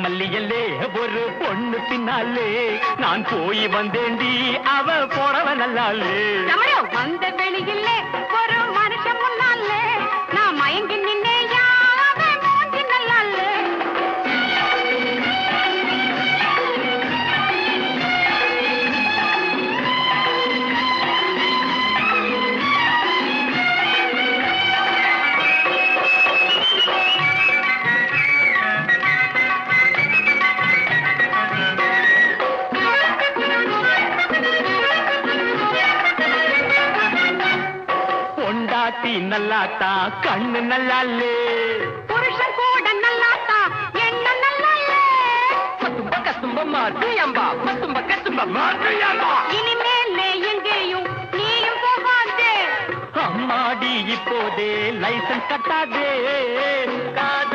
மல்லியல்லே ஒரு பொண்ணு பின்னாலே நான் போய் வந்தேண்டி அவ போறவ நல்லாலே வந்த வெளியில்லே ஒரு மனுஷன் முன்னாலே நான் மயங்கி நின்னே யாவ மூஞ்சி நல்லாலே பொண்டாட்டி நல்லாத்தா கண்ணு நல்லாலே புருஷன் கூட நல்லாத்தா என்ன நல்லாலே பத்தும்ப கத்தும்ப மாற்றியம்பா பத்தும்ப கத்தும்ப மாற்றியம்பா இனிமேலே எங்கேயும் நீயும் போகாதே அம்மாடி இப்போதே லைசன்ஸ் கட்டாதே காத